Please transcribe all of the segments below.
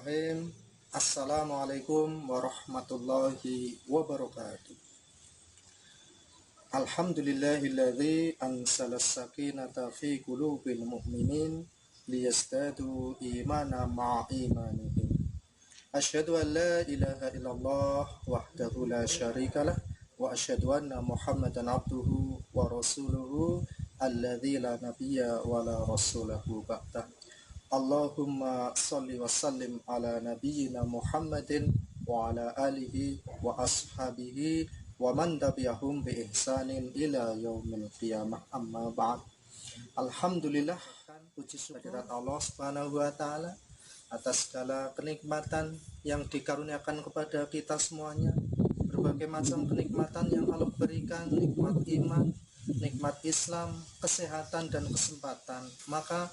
Bismillahirrahmanirrahim. Assalamualaikum warahmatullahi wabarakatuh. Alhamdulillahilladzi anzalas sakinata fi qulubil mu'minin liyazdadu imana ma'a imanihim. Asyhadu an la ilaha illallah wahdahu la syarikalah wa asyhadu anna Muhammadan abduhu wa rasuluhu alladzi la nabiyya wa la rasulahu ba'dah. Allahumma salli wa sallim ala nabiyyina Muhammadin wa ala alihi wa ashabihi wa man tabi'ahum bi ihsanin ila yaumil qiyamah, amma ba'd. Alhamdulillah, puji syukur Allah Subhanahu wa taala atas segala kenikmatan yang dikaruniakan kepada kita semuanya. Berbagai macam kenikmatan yang Allah berikan, nikmat iman, nikmat Islam, kesehatan dan kesempatan. Maka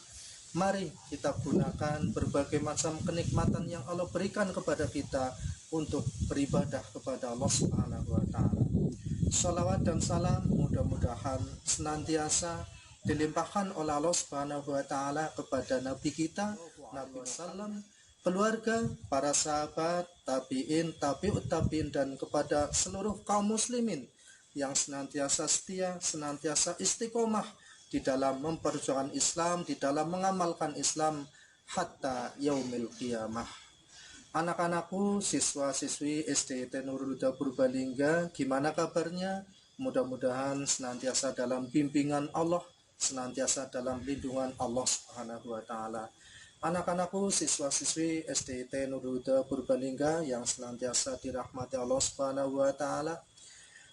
mari kita gunakan berbagai macam kenikmatan yang Allah berikan kepada kita untuk beribadah kepada Allah Subhanahu wa taala. Shalawat dan salam mudah-mudahan senantiasa dilimpahkan oleh Allah Subhanahu wa taala kepada Nabi kita, Nabi sallam, keluarga, para sahabat, tabi'in, tabi'ut tabi'in, dan kepada seluruh kaum muslimin yang senantiasa setia, senantiasa istiqomah di dalam memperjuangkan Islam, di dalam mengamalkan Islam hatta yaumil qiyamah. Anak-anakku, siswa-siswi SDIT Nurul Huda Purbalingga, gimana kabarnya? Mudah-mudahan senantiasa dalam bimbingan Allah, senantiasa dalam lindungan Allah Subhanahu wa taala. Anak-anakku, siswa-siswi SDIT Nurul Huda Purbalingga yang senantiasa dirahmati Allah Subhanahu wa taala.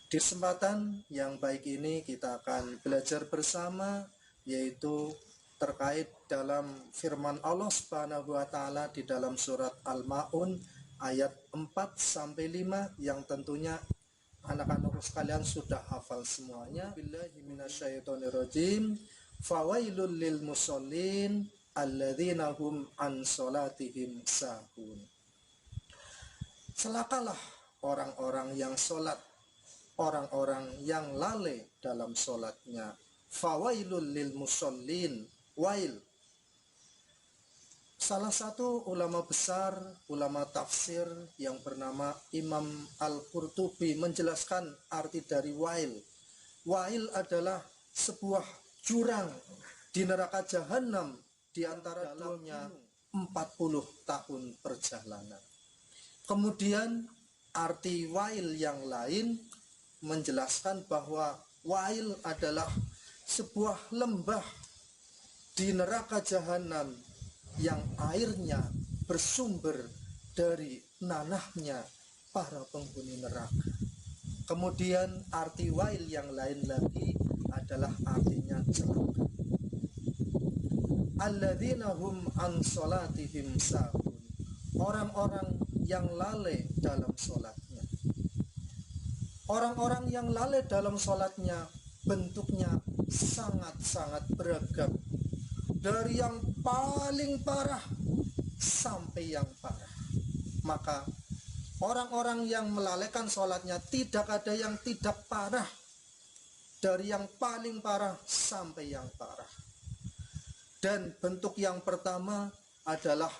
Di kesempatan yang baik ini kita akan belajar bersama, yaitu terkait dalam firman Allah Subhanahu wa taala di dalam surat Al-Maun ayat 4-5 yang tentunya anak-anak sekalian sudah hafal semuanya. Billahi minasyaitonirrajim. Fawailul lil musallin alladzina hum an sholatihim sahun. Celakalah orang-orang yang sholat, orang-orang yang lalai dalam sholatnya. Fawailul lil musallin. Wail. Salah satu ulama besar, ulama tafsir yang bernama Imam Al-Qurtubi menjelaskan arti dari wail. Wail adalah sebuah jurang di neraka jahanam, di antara dalamnya 40 tahun perjalanan. Kemudian arti wail yang lain menjelaskan bahwa wail adalah sebuah lembah di neraka jahanam yang airnya bersumber dari nanahnya para penghuni neraka. Kemudian arti wail yang lain lagi adalah artinya celaka. Alladzina hum an sholatihim sahun. Orang-orang yang lalai dalam sholatnya. Orang-orang yang lalai dalam sholatnya bentuknya sangat-sangat beragam, dari yang paling parah sampai yang parah. Maka orang-orang yang melalaikan sholatnya tidak ada yang tidak parah, dari yang paling parah sampai yang parah. Dan bentuk yang pertama adalah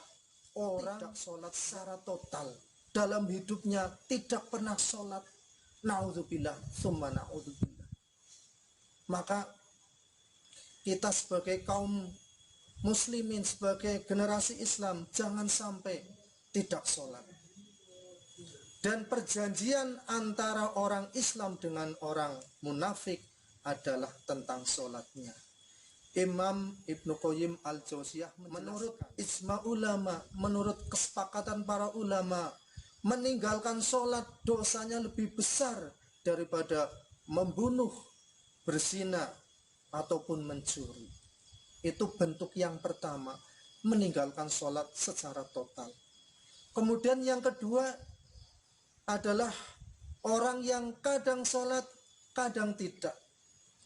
orang tidak sholat secara total, dalam hidupnya tidak pernah sholat. Na'udzubillah, summa na'udzubillah. Maka kita sebagai kaum muslimin, sebagai generasi Islam, jangan sampai tidak sholat. Dan perjanjian antara orang Islam dengan orang munafik adalah tentang sholatnya. Imam Ibnu Qayyim Al-Jauziyah menurut ijma ulama, menurut kesepakatan para ulama, meninggalkan sholat dosanya lebih besar daripada membunuh, berzina, ataupun mencuri. Itu bentuk yang pertama, meninggalkan sholat secara total. Kemudian yang kedua adalah orang yang kadang sholat, kadang tidak.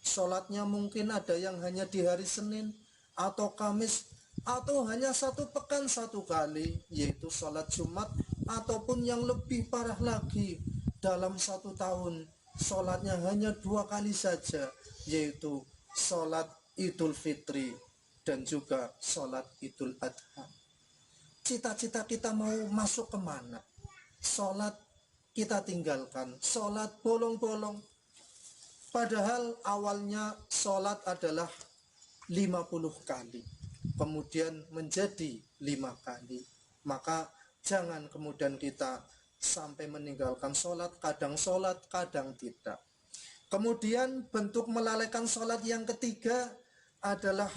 Sholatnya mungkin ada yang hanya di hari Senin atau Kamis, atau hanya satu pekan satu kali, yaitu sholat Jumat, ataupun yang lebih parah lagi, dalam satu tahun sholatnya hanya 2 kali saja, yaitu sholat Idul Fitri dan juga sholat Idul Adha. cita-cita kita mau masuk kemana? Sholat kita tinggalkan, sholat bolong-bolong. Padahal awalnya sholat adalah 50 kali, kemudian menjadi 5 kali. Maka jangan kemudian kita sampai meninggalkan sholat, kadang tidak. Kemudian bentuk melalaikan sholat yang ketiga adalah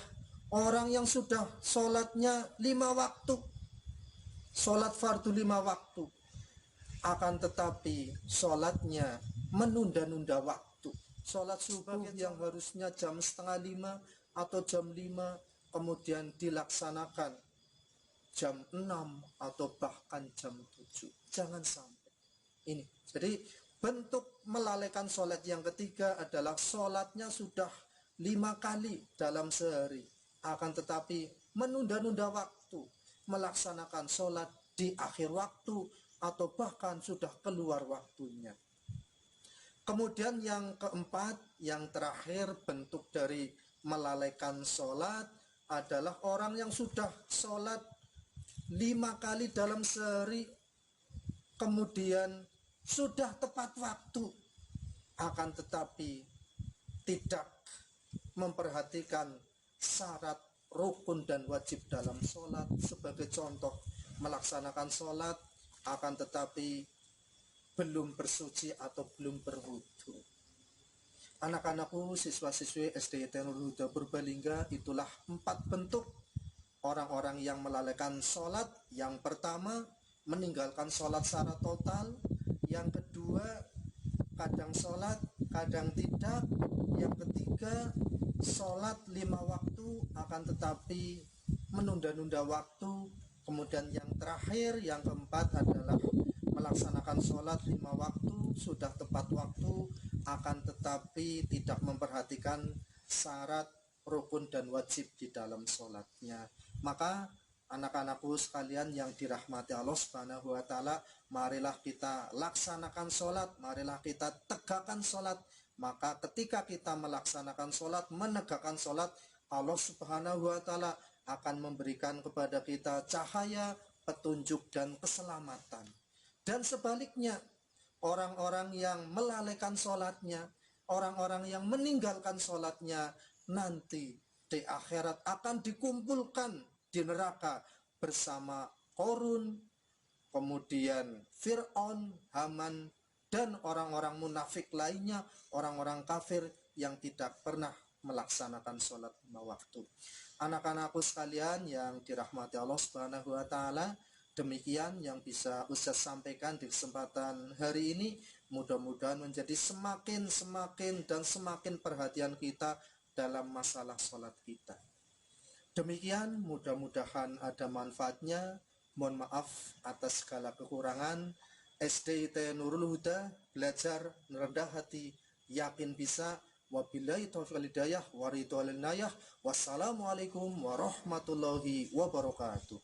orang yang sudah sholatnya 5 waktu, sholat fardu 5 waktu, akan tetapi sholatnya menunda-nunda waktu. Sholat subuh yang harusnya jam setengah 5 atau jam 5 kemudian dilaksanakan jam 6 atau bahkan jam 7. Jangan sampai. Ini. Jadi bentuk melalaikan sholat yang ketiga adalah sholatnya sudah 5 kali dalam sehari, akan tetapi menunda-nunda waktu, melaksanakan sholat di akhir waktu atau bahkan sudah keluar waktunya. Kemudian yang keempat, yang terakhir bentuk dari melalaikan sholat adalah orang yang sudah sholat 5 kali dalam sehari, kemudian sudah tepat waktu, akan tetapi tidak memperhatikan syarat, rukun dan wajib dalam sholat. Sebagai contoh, melaksanakan sholat akan tetapi belum bersuci atau belum berwudu. Anak-anakku, siswa-siswi SDIT Nurul Huda Purbalingga, itulah 4 bentuk orang-orang yang melalaikan sholat. Yang pertama, meninggalkan sholat secara total. Yang kedua, kadang sholat, kadang tidak. Yang ketiga, sholat 5 waktu akan tetapi menunda-nunda waktu. Kemudian yang terakhir, yang keempat adalah melaksanakan sholat 5 waktu, sudah tepat waktu, akan tetapi tidak memperhatikan syarat, rukun dan wajib di dalam sholatnya. Maka anak-anakku sekalian yang dirahmati Allah Subhanahu wa Ta'ala, marilah kita laksanakan sholat, marilah kita tegakkan sholat. Maka ketika kita melaksanakan sholat, menegakkan sholat, Allah Subhanahu wa Ta'ala akan memberikan kepada kita cahaya, petunjuk dan keselamatan. Dan sebaliknya, orang-orang yang melalaikan sholatnya, orang-orang yang meninggalkan sholatnya, nanti di akhirat akan dikumpulkan di neraka bersama Korun, kemudian Fir'aun, Haman, dan orang-orang munafik lainnya, orang-orang kafir yang tidak pernah melaksanakan sholat 5 waktu. Anak-anakku sekalian yang dirahmati Allah Subhanahu wa Ta'ala, demikian yang bisa Ustaz sampaikan di kesempatan hari ini. Mudah-mudahan menjadi semakin dan semakin perhatian kita dalam masalah sholat kita. Demikian, mudah-mudahan ada manfaatnya. Mohon maaf atas segala kekurangan. SDIT Nurul Huda, belajar rendah hati, yakin bisa. Wabillahi taufiq wal hidayah wa ridho wal inayah. Wassalamualaikum warahmatullahi wabarakatuh.